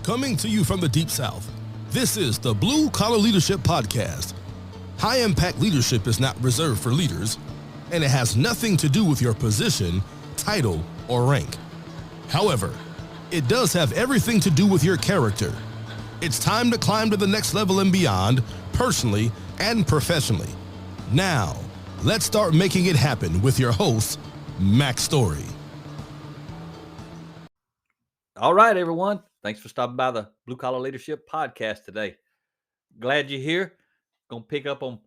Coming to you from the Deep South, this is the Blue Collar Leadership Podcast. High impact leadership is not reserved for leaders, and it has nothing to do with your position, title, or rank. However, it does have everything to do with your character. It's time to climb to the next level and beyond, personally and professionally. Now, let's start making it happen with your host, Max Story. All right, everyone. Thanks for stopping by the Blue Collar Leadership Podcast today. Glad you're here. Going to pick up on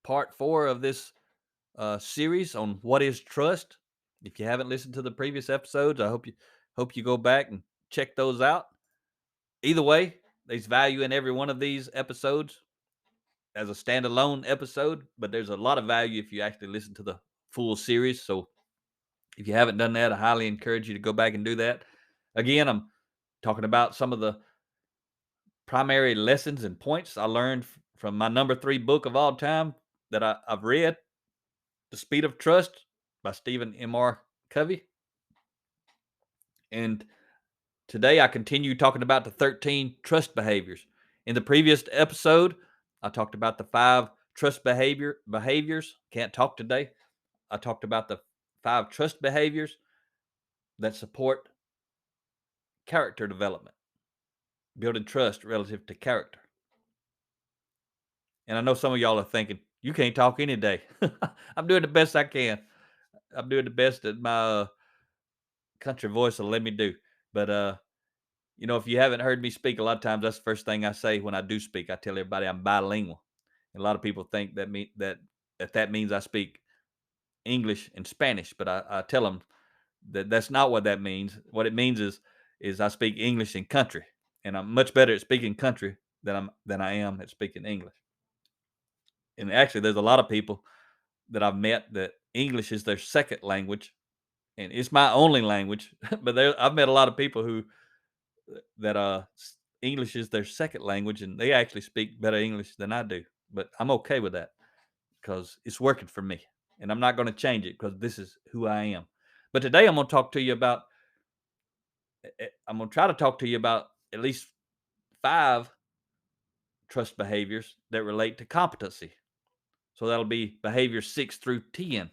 part 4 of this series on what is trust. If you haven't listened to the previous episodes, I hope you go back and check those out. Either way, there's value in every one of these episodes as a standalone episode, but there's a lot of value if you actually listen to the full series. So if you haven't done that, I highly encourage you to go back and do that. Again, I'm talking about some of the primary lessons and points I learned from my number 3 book of all time that I've read, The Speed of Trust by Stephen M.R. Covey. And today I continue talking about the 13 trust behaviors. In the previous episode, I talked about the 5 trust behaviors. Can't talk today. I talked about the 5 trust behaviors that support character development, building trust relative to character. And I know some of y'all are thinking, you can't talk any day. I'm doing the best I can. I'm doing the best that my country voice will let me do. But, if you haven't heard me speak, a lot of times that's the first thing I say when I do speak. I tell everybody I'm bilingual. And a lot of people think that means I speak English and Spanish, but I tell them that that's not what that means. What it means is I speak English and country, and I'm much better at speaking country than I am at speaking English. And actually, there's a lot of people that I've met that English is their second language, and it's my only language. But I've met a lot of people that English is their second language, and they actually speak better English than I do. But I'm okay with that because it's working for me, and I'm not going to change it because this is who I am. But today I'm going to try to talk to you about at least 5 trust behaviors that relate to competency. So that'll be behavior 6 through 10.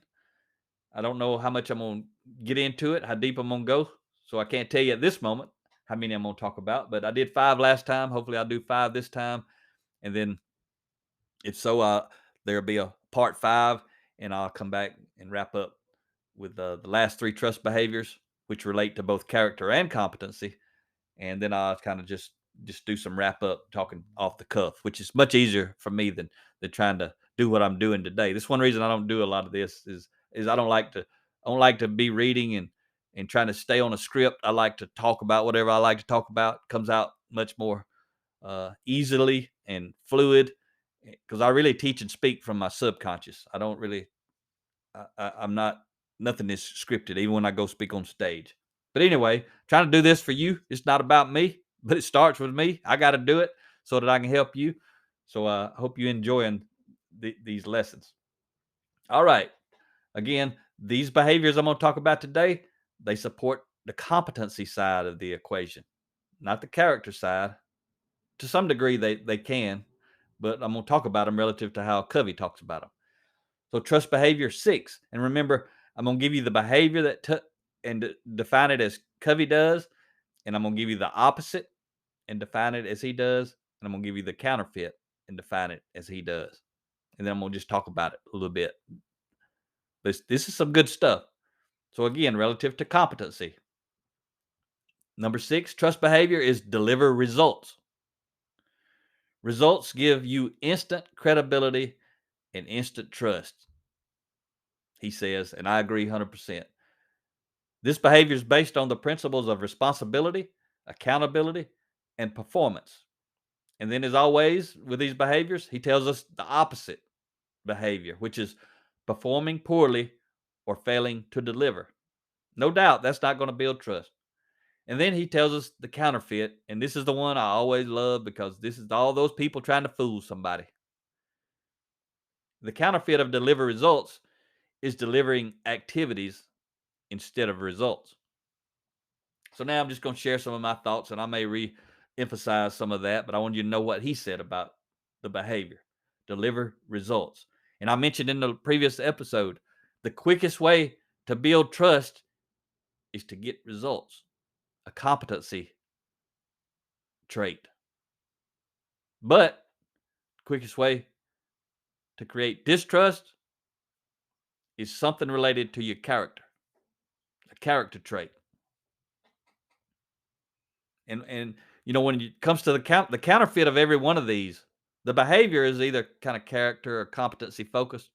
I don't know how much I'm going to get into it, how deep I'm going to go. So I can't tell you at this moment how many I'm going to talk about. But I did 5 last time. Hopefully I'll do 5 this time. And then if so, there'll be a part 5. And I'll come back and wrap up with the last 3 trust behaviors, which relate to both character and competency. And then I'll kind of just do some wrap up talking off the cuff, which is much easier for me than trying to do what I'm doing today. This one reason I don't do a lot of this is I don't like to be reading and trying to stay on a script. I like to talk about whatever I like to talk about. It comes out much more easily and fluid because I really teach and speak from my subconscious. I don't really, I'm not, nothing is scripted, even when I go speak on stage. But anyway, trying to do this for you. It's not about me, but it starts with me. I got to do it so that I can help you. So I hope you're enjoying these lessons. All right. Again, these behaviors I'm going to talk about today, they support the competency side of the equation, not the character side. To some degree, they can, but I'm going to talk about them relative to how Covey talks about them. So trust behavior 6. And remember, I'm going to give you the behavior and define it as Covey does. And I'm going to give you the opposite and define it as he does. And I'm going to give you the counterfeit and define it as he does. And then I'm going to just talk about it a little bit. This is some good stuff. So again, relative to competency. Number 6, trust behavior is deliver results. Results give you instant credibility and instant trust, he says, and I agree 100%. This behavior is based on the principles of responsibility, accountability, and performance. And then, as always, with these behaviors, he tells us the opposite behavior, which is performing poorly or failing to deliver. No doubt that's not going to build trust. And then he tells us the counterfeit, and this is the one I always love because this is all those people trying to fool somebody. The counterfeit of deliver results is delivering activities instead of results. So now I'm just going to share some of my thoughts, and I may re-emphasize some of that, but I want you to know what he said about the behavior. Deliver results. And I mentioned in the previous episode, the quickest way to build trust is to get results, a competency trait. But the quickest way to create distrust is something related to your character, a character trait. And when it comes to the counterfeit of every one of these, the behavior is either kind of character or competency focused,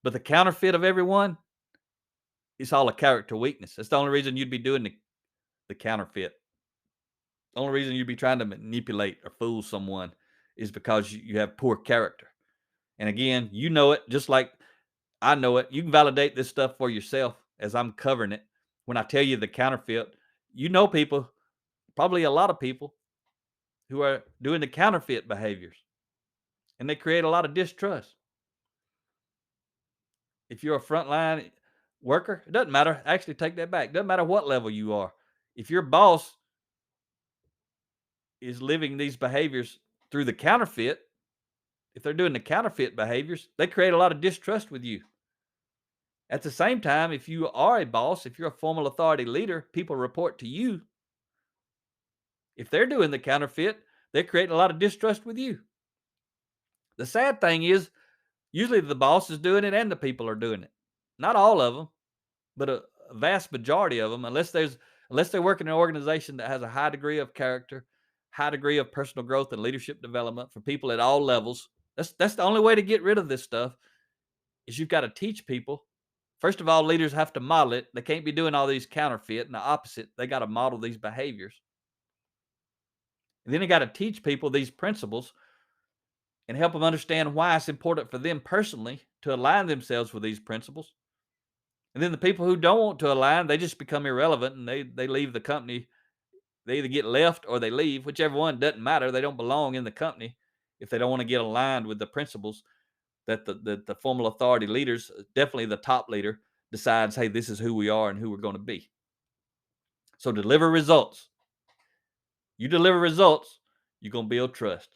but the counterfeit of every one is all a character weakness. That's the only reason you'd be doing the counterfeit. The only reason you'd be trying to manipulate or fool someone is because you have poor character. And again, you know it just like I know it. You can validate this stuff for yourself as I'm covering it. When I tell you the counterfeit, you know people, probably a lot of people who are doing the counterfeit behaviors, and they create a lot of distrust. If you're a frontline worker, it doesn't matter. Actually, take that back. It doesn't matter what level you are. If your boss is living these behaviors through the counterfeit, if they're doing the counterfeit behaviors, they create a lot of distrust with you. At the same time, if you are a boss, if you're a formal authority leader, people report to you. If they're doing the counterfeit, they're creating a lot of distrust with you. The sad thing is, usually the boss is doing it and the people are doing it. Not all of them, but a vast majority of them, unless they work in an organization that has a high degree of character, high degree of personal growth and leadership development for people at all levels. That's the only way to get rid of this stuff is you've got to teach people. First of all, leaders have to model it. They can't be doing all these counterfeit, and the opposite, they got to model these behaviors. And then they got to teach people these principles and help them understand why it's important for them personally to align themselves with these principles. And then the people who don't want to align, they just become irrelevant and they leave the company. They either get left or they leave, whichever one, doesn't matter. They don't belong in the company if they don't want to get aligned with the principles that the formal authority leaders, definitely the top leader, decides, hey, this is who we are and who we're going to be. So deliver results. You deliver results, you're going to build trust.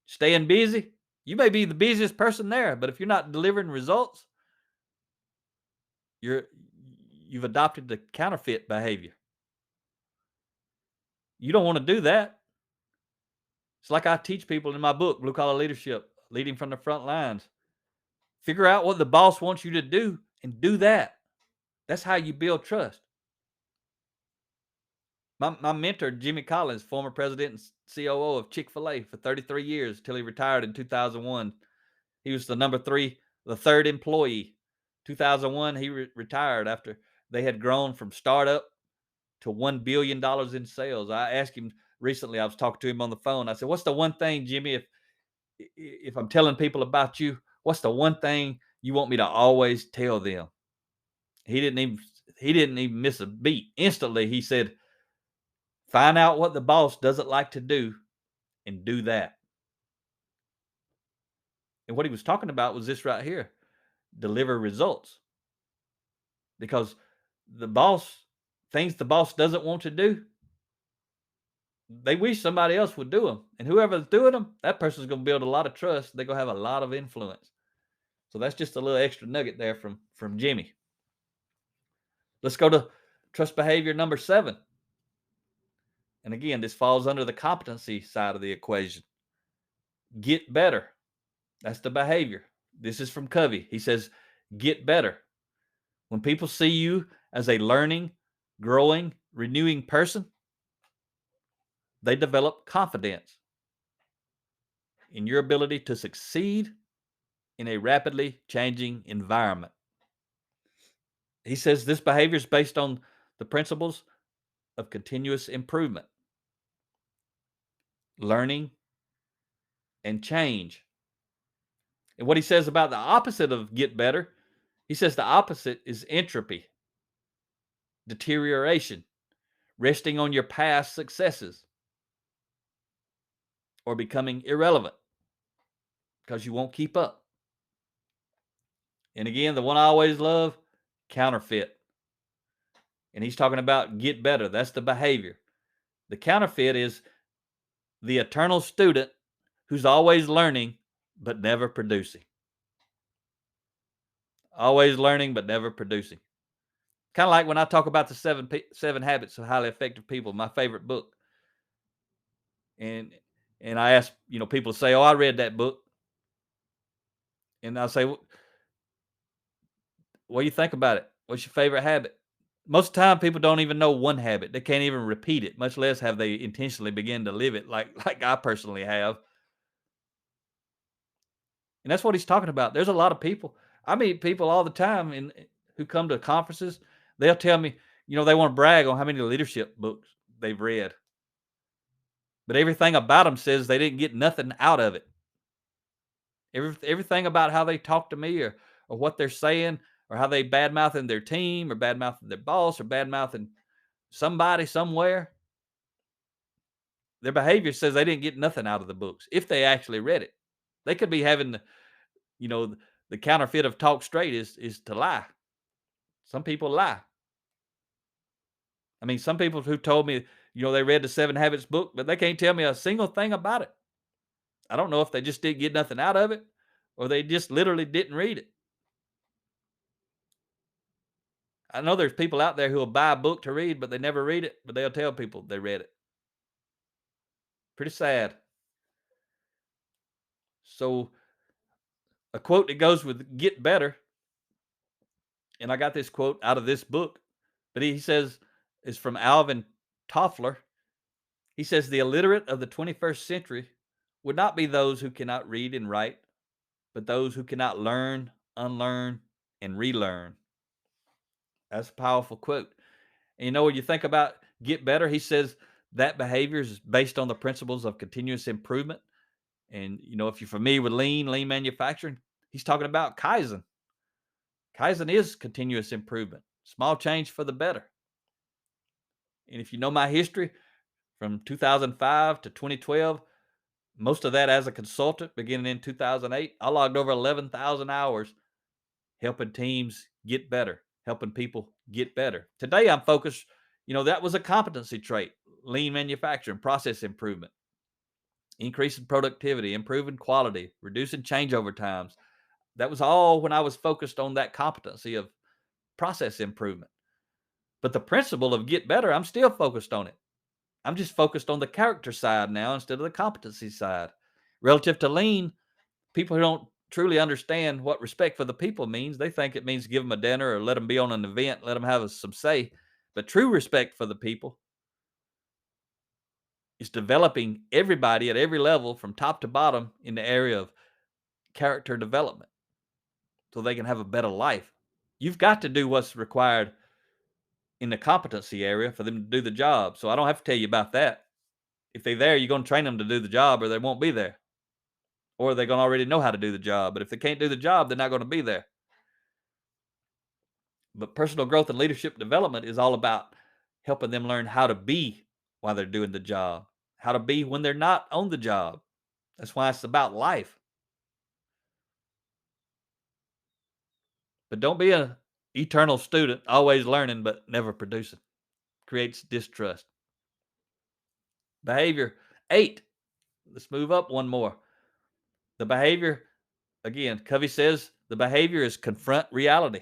Staying busy, you may be the busiest person there, but if you're not delivering results, you've adopted the counterfeit behavior. You don't want to do that. It's like I teach people in my book, Blue Collar Leadership, Leading from the Front Lines. Figure out what the boss wants you to do and do that. That's how you build trust. My mentor, Jimmy Collins, former president and COO of Chick-fil-A for 33 years until he retired in 2001. He was the third employee. 2001, he retired after they had grown from startup to $1 billion in sales. I asked him recently, I was talking to him on the phone. I said, what's the one thing, Jimmy, if I'm telling people about you, what's the one thing you want me to always tell them? He didn't even miss a beat. Instantly, he said, find out what the boss doesn't like to do and do that. And what he was talking about was this right here: deliver results. Because things the boss doesn't want to do, they wish somebody else would do them. And whoever's doing them, that person's going to build a lot of trust. They're going to have a lot of influence. So that's just a little extra nugget there from Jimmy. Let's go to trust behavior number 7. And again, this falls under the competency side of the equation. Get better. That's the behavior. This is from Covey. He says, get better. When people see you as a learning, growing, renewing person, they develop confidence in your ability to succeed in a rapidly changing environment. He says this behavior is based on the principles of continuous improvement, learning, and change. And what he says about the opposite of get better, he says the opposite is entropy, deterioration, resting on your past successes, or becoming irrelevant because you won't keep up. And again, the one I always love, counterfeit. And he's talking about get better. That's the behavior. The counterfeit is the eternal student who's always learning but never producing. Always learning but never producing. Kind of like when I talk about the seven habits of highly effective people, my favorite book. And I ask, people say, "Oh, I read that book." And I say, "What do you think about it? What's your favorite habit?" Most of the time, people don't even know one habit. They can't even repeat it, much less have they intentionally begin to live it like I personally have. And that's what he's talking about. There's a lot of people. I meet people all the time who come to conferences. They'll tell me, they want to brag on how many leadership books they've read. But everything about them says they didn't get nothing out of it. Everything about how they talk to me or what they're saying or how they bad-mouthing their team or bad-mouthing their boss or bad-mouthing somebody somewhere, their behavior says they didn't get nothing out of the books if they actually read it. They could be having you know, the counterfeit of talk straight is to lie. Some people lie. I mean, some people who told me, they read the Seven Habits book, but they can't tell me a single thing about it. I don't know if they just didn't get nothing out of it or they just literally didn't read it. I know there's people out there who will buy a book to read, but they never read it, but they'll tell people they read it. Pretty sad. So, a quote that goes with get better, and I got this quote out of this book, but he says, is from Alvin Toffler. He says, the illiterate of the 21st century would not be those who cannot read and write, but those who cannot learn, unlearn, and relearn. That's a powerful quote. And when you think about get better, he says that behavior is based on the principles of continuous improvement. And, if you're familiar with lean manufacturing, he's talking about Kaizen. Kaizen is continuous improvement, small change for the better. And if you know my history from 2005 to 2012, most of that as a consultant beginning in 2008, I logged over 11,000 hours helping teams get better, helping people get better. Today, I'm focused, that was a competency trait, lean manufacturing, process improvement, increasing productivity, improving quality, reducing changeover times. That was all when I was focused on that competency of process improvement. But the principle of get better, I'm still focused on it. I'm just focused on the character side now instead of the competency side. Relative to lean, people who don't truly understand what respect for the people means, they think it means give them a dinner or let them be on an event, let them have some say. But true respect for the people is developing everybody at every level from top to bottom in the area of character development so they can have a better life. You've got to do what's required in the competency area for them to do the job. So I don't have to tell you about that. If they're there, you're going to train them to do the job or they won't be there. Or they're going to already know how to do the job. But if they can't do the job, they're not going to be there. But personal growth and leadership development is all about helping them learn how to be while they're doing the job, how to be when they're not on the job. That's why it's about life. But don't be an eternal student, always learning but never producing. Creates distrust. Behavior 8. Let's move up one more. The behavior, again, Covey says the behavior is confront reality.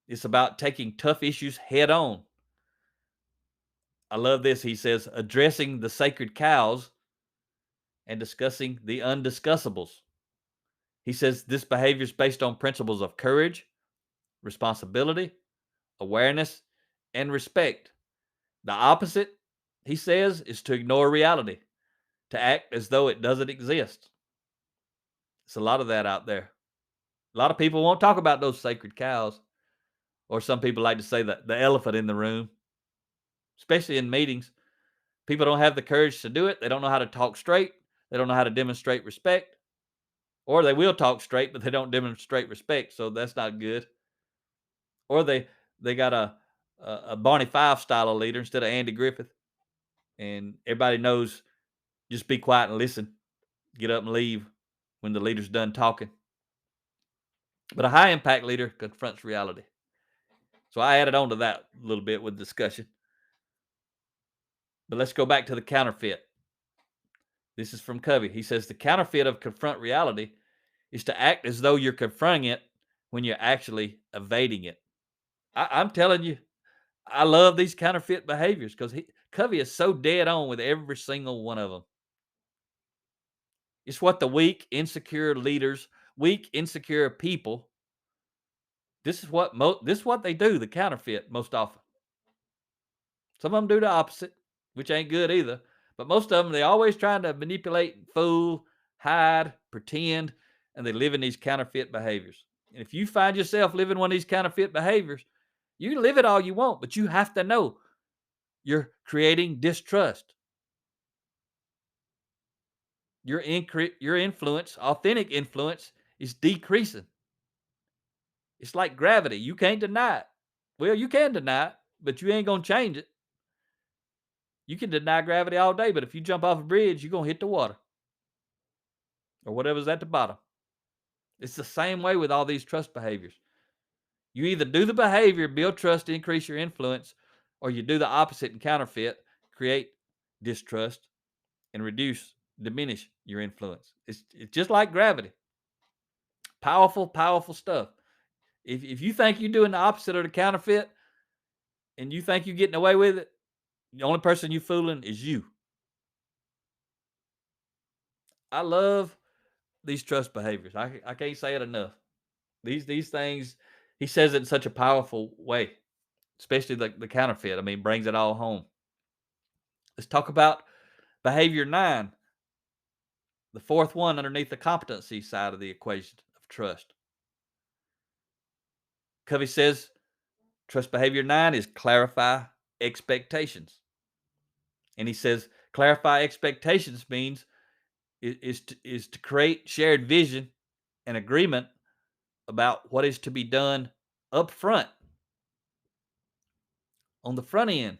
It's about taking tough issues head on. I love this. He says, addressing the sacred cows and discussing the undiscussables. He says this behavior is based on principles of courage, responsibility, awareness, and respect. The opposite, he says, is to ignore reality, to act as though it doesn't exist. It's a lot of that out there. A lot of people won't talk about those sacred cows, or some people like to say that the elephant in the room, especially in meetings. People don't have the courage to do it. They don't know how to talk straight. They don't know how to demonstrate respect. Or they will talk straight, but they don't demonstrate respect, so that's not good. Or they got a Barney Fife style of leader instead of Andy Griffith, and everybody knows just be quiet and listen, get up and leave when the leader's done talking. But a high impact leader confronts reality. So I added on to that a little bit with discussion. But let's go back to the counterfeit. This is from Covey. He says the counterfeit of confront reality is to act as though you're confronting it when you're actually evading it. I'm telling you, I love these counterfeit behaviors because Covey is so dead on with every single one of them. It's what the weak, insecure leaders, weak, insecure people. This is what they do. The counterfeit most often. Some of them do the opposite, which ain't good either. But most of them, they always trying to manipulate, fool, hide, pretend, and they live in these counterfeit behaviors. And if you find yourself living one of these counterfeit behaviors, you can live it all you want, but you have to know you're creating distrust. Your influence, authentic influence, is decreasing. It's like gravity. You can't deny it. Well, you can deny it, but you ain't gonna change it. You can deny gravity all day, but if you jump off a bridge, you're gonna hit the water or whatever's at the bottom. It's the same way with all these trust behaviors. You either do the behavior, build trust, increase your influence, or you do the opposite and counterfeit, create distrust, and diminish your influence. It's just like gravity. Powerful, powerful stuff. If you think you're doing the opposite of the counterfeit and you think you're getting away with it, the only person you fooling is you. I love these trust behaviors. I can't say it enough. These things, he says it in such a powerful way, especially the counterfeit. I mean, brings it all home. Let's talk about behavior 9, the fourth one underneath the competency side of the equation of trust. Covey says trust behavior 9 is clarify expectations. And he says clarify expectations means is to create shared vision and agreement about what is to be done up front, on the front end.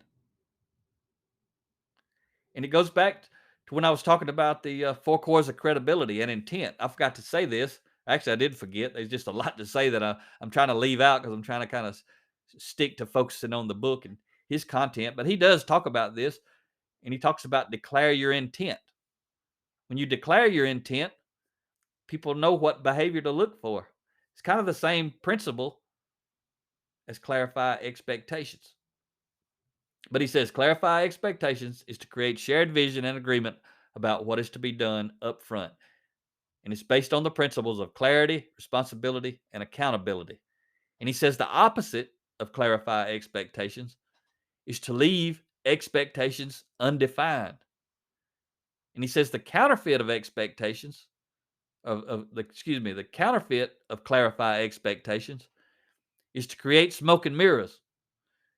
And it goes back to when I was talking about the 4 cores of credibility and intent. I forgot to say this. Actually, I did forget. There's just a lot to say that I'm trying to leave out because I'm trying to kind of stick to focusing on the book and his content. But he does talk about this, and he talks about declare your intent. When you declare your intent, people know what behavior to look for. It's kind of the same principle as clarify expectations. But he says clarify expectations is to create shared vision and agreement about what is to be done up front. And it's based on the principles of clarity, responsibility, and accountability. And he says the opposite of clarify expectations is to leave expectations undefined. And he says the counterfeit of expectations, the counterfeit of clarify expectations is to create smoke and mirrors,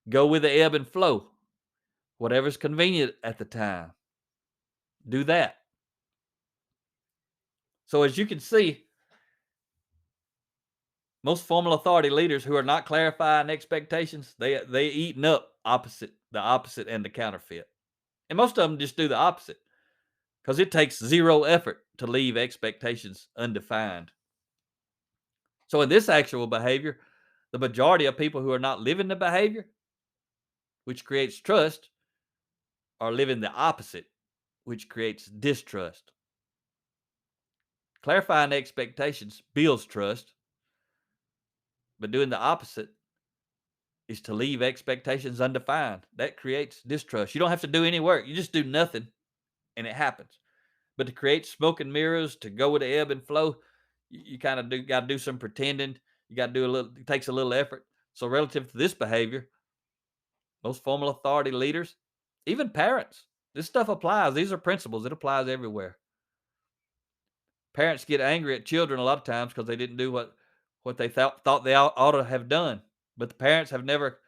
go with the ebb and flow, whatever's convenient at the time. Do that. So as you can see, most formal authority leaders who are not clarifying expectations, they eating up the opposite and the counterfeit. And most of them just do the opposite because it takes zero effort to leave expectations undefined. So in this actual behavior, the majority of people who are not living the behavior, which creates trust, are living the opposite, which creates distrust. Clarifying expectations builds trust, but doing the opposite is to leave expectations undefined. That creates distrust. You don't have to do any work. You just do nothing and it happens. But to create smoke and mirrors, to go with the ebb and flow, you kind of got to do some pretending. You got to do a little, it takes a little effort. So relative to this behavior, most formal authority leaders, even parents, this stuff applies. These are principles. It applies everywhere. Parents get angry at children a lot of times because they didn't do what they thought they ought to have done. But the parents have never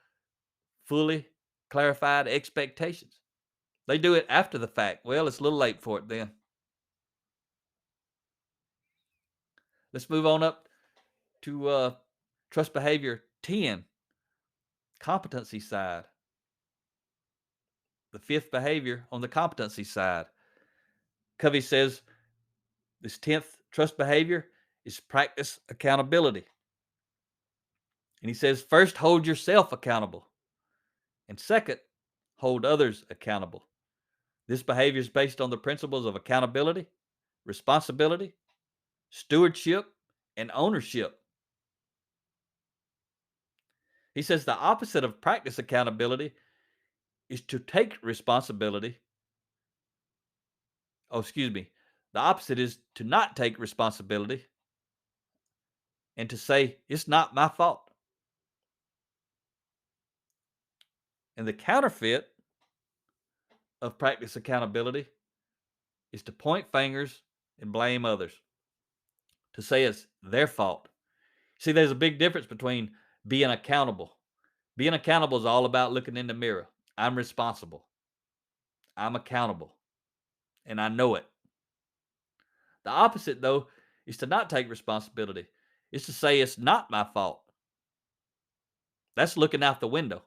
fully clarified expectations. They do it after the fact. Well, it's a little late for it then. Let's move on up to trust behavior 10, competency side. The fifth behavior on the competency side. Covey says this 10th trust behavior is practice accountability. And he says, first, hold yourself accountable. And second, hold others accountable. This behavior is based on the principles of accountability, responsibility, stewardship, and ownership. He says the opposite of practice accountability is to take responsibility. Oh, excuse me. The opposite is to not take responsibility and to say, it's not my fault. And the counterfeit of practice accountability is to point fingers and blame others, to say it's their fault. See, there's a big difference between being accountable. Being accountable is all about looking in the mirror. I'm responsible. I'm accountable. And I know it. The opposite, though, is to not take responsibility. It's to say it's not my fault. That's looking out the window,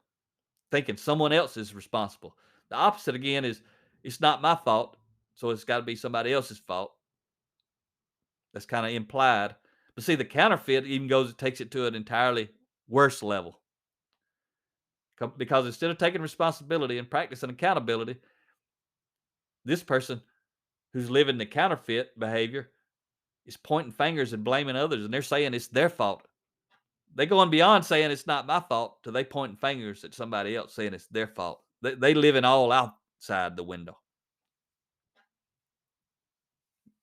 thinking someone else is responsible. The opposite, again, is it's not my fault, so it's got to be somebody else's fault. That's kind of implied. But see, the counterfeit even takes it to an entirely worse level. Because instead of taking responsibility and practicing accountability, this person who's living the counterfeit behavior is pointing fingers and blaming others, and they're saying it's their fault. They going beyond saying it's not my fault to they pointing fingers at somebody else saying it's their fault. They living all outside the window.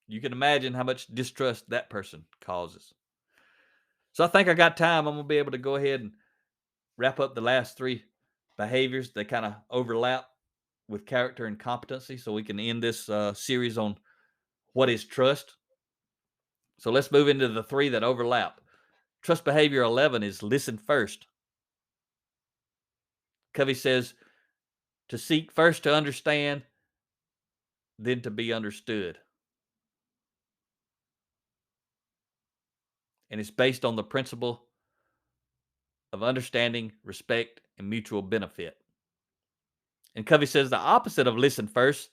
You can imagine how much distrust that person causes. So I think I got time. I'm going to be able to go ahead and wrap up the last three behaviors. They kind of overlap with character and competency, so we can end this series on what is trust. So let's move into the three that overlap. Trust behavior 11 is listen first. Covey says to seek first to understand, then to be understood. And it's based on the principle of understanding, respect, and mutual benefit. And Covey says the opposite of listen first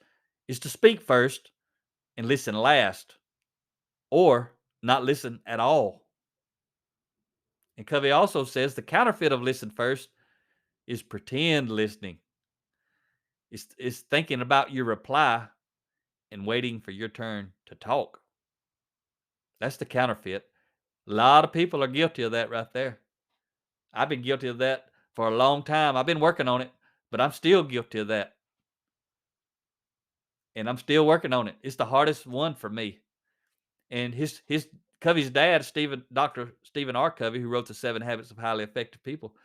is to speak first and listen last, or not listen at all. And Covey also says the counterfeit of listen first is pretend listening. It's thinking about your reply and waiting for your turn to talk. That's the counterfeit. A lot of people are guilty of that right there. I've been guilty of that for a long time. I've been working on it, but I'm still guilty of that. And I'm still working on it. It's the hardest one for me. And his Covey's dad, Dr. Stephen R. Covey, who wrote the 7 Habits of Highly Effective People,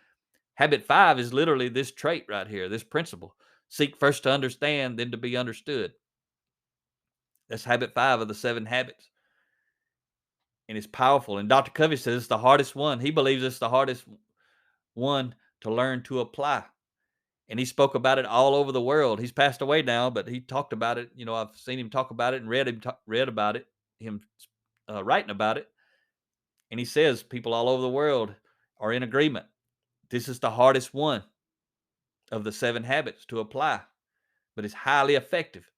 habit 5 is literally this trait right here, this principle. Seek first to understand, then to be understood. That's habit 5 of the 7 habits. And it's powerful. And Dr. Covey says it's the hardest one. He believes it's the hardest one to learn to apply. And he spoke about it all over the world. He's passed away now, but he talked about it. I've seen him talk about it and read about it, him writing about it. And he says people all over the world are in agreement. This is the hardest one of the 7 habits to apply, but it's highly effective.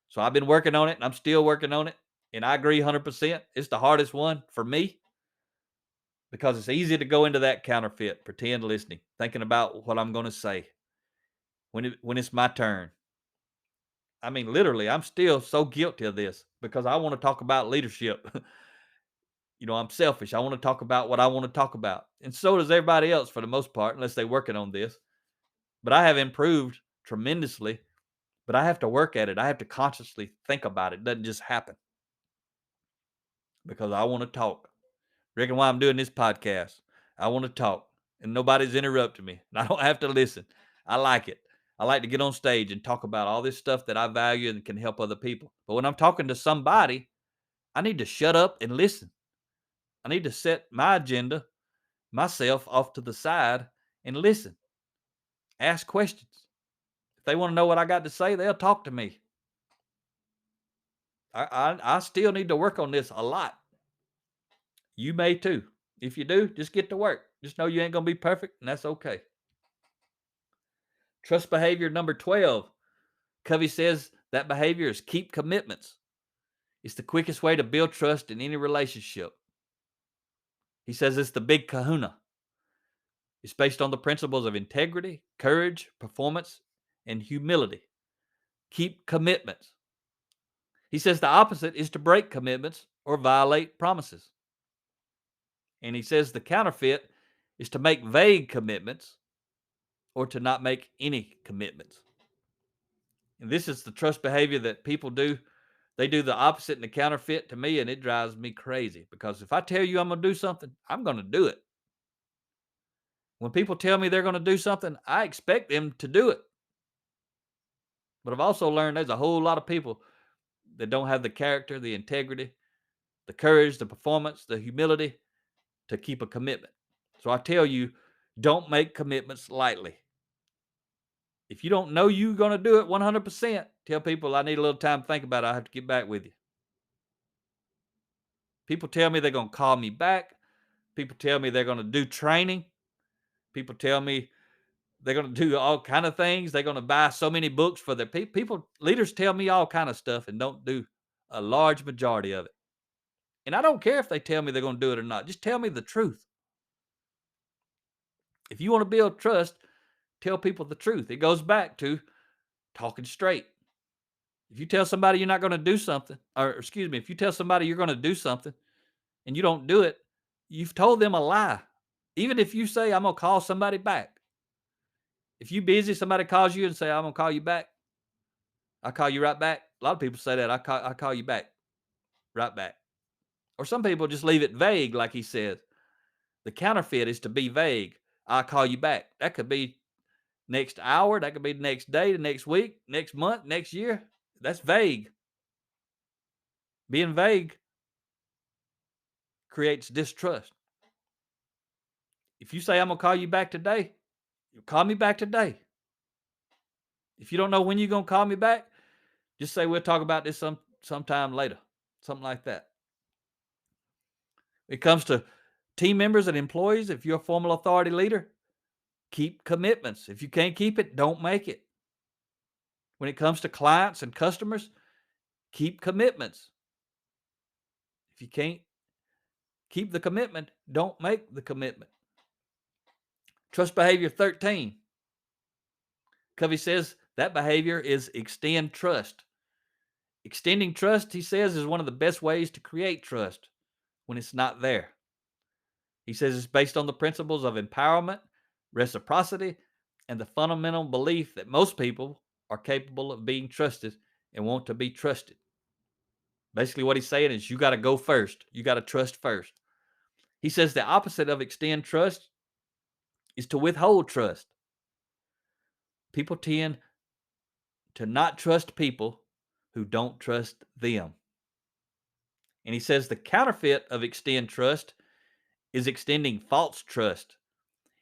So I've been working on it, and I'm still working on it. And I agree 100%. It's the hardest one for me because it's easy to go into that counterfeit, pretend listening, thinking about what I'm going to say when it's my turn. I mean, literally, I'm still so guilty of this because I want to talk about leadership. I'm selfish. I want to talk about what I want to talk about. And so does everybody else for the most part, unless they're working on this. But I have improved tremendously, but I have to work at it. I have to consciously think about it. It doesn't just happen because I want to talk. Reckon why I'm doing this podcast. I want to talk and nobody's interrupting me. And I don't have to listen. I like it. I like to get on stage and talk about all this stuff that I value and can help other people. But when I'm talking to somebody, I need to shut up and listen. I need to set my agenda, myself off to the side and listen. Ask questions. If they want to know what I got to say, they'll talk to me. I still need to work on this a lot. You may too. If you do, just get to work. Just know you ain't going to be perfect, and that's okay. Trust behavior number 12. Covey says that behavior is keep commitments. It's the quickest way to build trust in any relationship. He says it's the big kahuna. It's based on the principles of integrity, courage, performance, and humility. Keep commitments. He says the opposite is to break commitments or violate promises. And he says the counterfeit is to make vague commitments or to not make any commitments. And this is the trust behavior that people do. They do the opposite and the counterfeit to me, and it drives me crazy because if I tell you I'm going to do something, I'm going to do it. When people tell me they're going to do something, I expect them to do it. But I've also learned there's a whole lot of people that don't have the character, the integrity, the courage, the performance, the humility to keep a commitment. So I tell you, don't make commitments lightly. If you don't know you're going to do it 100%, tell people I need a little time to think about it. I have to get back with you. People tell me they're going to call me back. People tell me they're going to do training. People tell me they're going to do all kind of things. They're going to buy so many books for their people. Leaders tell me all kind of stuff and don't do a large majority of it. And I don't care if they tell me they're going to do it or not. Just tell me the truth. If you want to build trust, tell people the truth. It goes back to talking straight. If you tell somebody you're not going to do something, if you tell somebody you're going to do something and you don't do it, you've told them a lie. Even if you say, I'm going to call somebody back. If you're busy, somebody calls you and say, I'm going to call you back. I'll call you right back. A lot of people say that. I call you back. Right back. Or some people just leave it vague, like he says. The counterfeit is to be vague. I'll call you back. That could be next hour. That could be the next day, the next week, next month, next year. That's vague. Being vague creates distrust. If you say, I'm going to call you back today, you call me back today. If you don't know when you're going to call me back, just say, we'll talk about this sometime later. Something like that. When it comes to team members and employees, if you're a formal authority leader, keep commitments. If you can't keep it, don't make it. When it comes to clients and customers, keep commitments. If you can't keep the commitment, don't make the commitment. Trust behavior 13. Covey says that behavior is extend trust. Extending trust, he says, is one of the best ways to create trust when it's not there. He says it's based on the principles of empowerment, reciprocity, and the fundamental belief that most people are capable of being trusted and want to be trusted. Basically, what he's saying is you got to go first. You got to trust first. He says the opposite of extend trust is to withhold trust. People tend to not trust people who don't trust them. And he says the counterfeit of extend trust is extending false trust.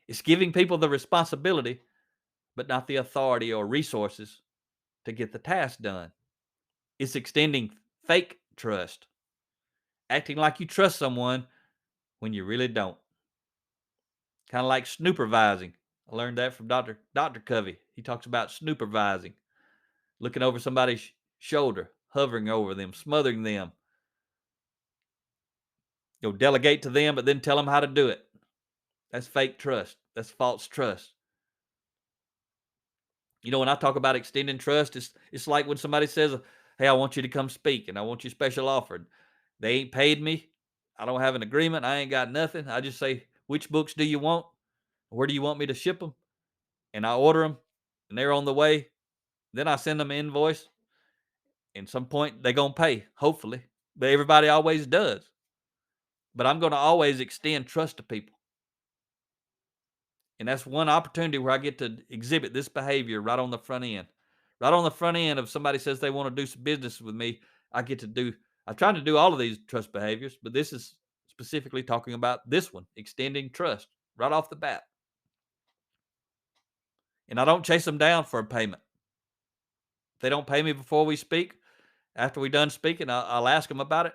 It's giving people the responsibility, but not the authority or resources to get the task done. It's extending fake trust, acting like you trust someone when you really don't. Kind of like snoopervising. I learned that from Dr. Covey. He talks about snoopervising, looking over somebody's shoulder, hovering over them, smothering them. You'll delegate to them, but then tell them how to do it. That's fake trust. That's false trust. You know, when I talk about extending trust, it's like when somebody says, hey, I want you to come speak and I want you special offered. They ain't paid me. I don't have an agreement. I ain't got nothing. I just say, which books do you want? Where do you want me to ship them? And I order them and they're on the way. Then I send them an invoice. And some point they're going to pay, hopefully. But everybody always does. But I'm going to always extend trust to people. And that's one opportunity where I get to exhibit this behavior right on the front end. Right on the front end of somebody says they want to do some business with me, I'm trying to do all of these trust behaviors, but this is specifically talking about this one, extending trust right off the bat. And I don't chase them down for a payment. If they don't pay me before we speak, after we're done speaking, I'll ask them about it.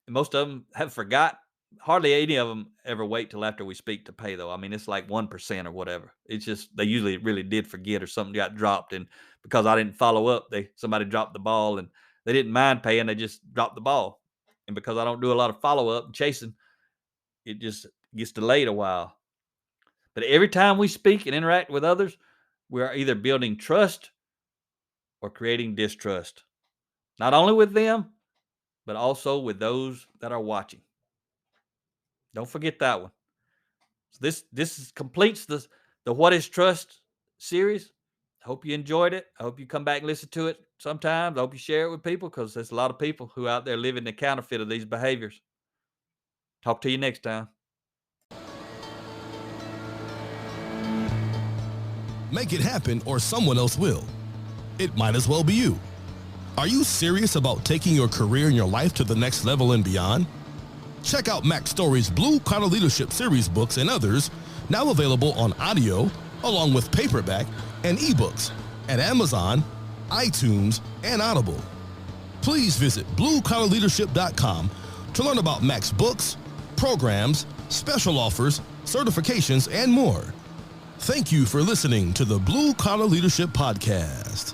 And most of them have forgot. Hardly any of them ever wait till after we speak to pay, though. I mean, it's like 1% or whatever. It's just they usually really did forget or something got dropped. And because I didn't follow up, somebody dropped the ball and they didn't mind paying. They just dropped the ball. And because I don't do a lot of follow up and chasing, it just gets delayed a while. But every time we speak and interact with others, we are either building trust or creating distrust, not only with them, but also with those that are watching. Don't forget that one. So this completes the What is Trust series. I hope you enjoyed it. I hope you come back and listen to it sometimes. I hope you share it with people, because there's a lot of people who are out there living the counterfeit of these behaviors. Talk to you next time. Make it happen or someone else will. It might as well be you. Are you serious about taking your career and your life to the next level and beyond? Check out Mac Story's Blue Collar Leadership series books and others, now available on audio, along with paperback and ebooks at Amazon, iTunes, and Audible. Please visit bluecollarleadership.com to learn about Mac's books, programs, special offers, certifications, and more. Thank you for listening to the Blue Collar Leadership Podcast.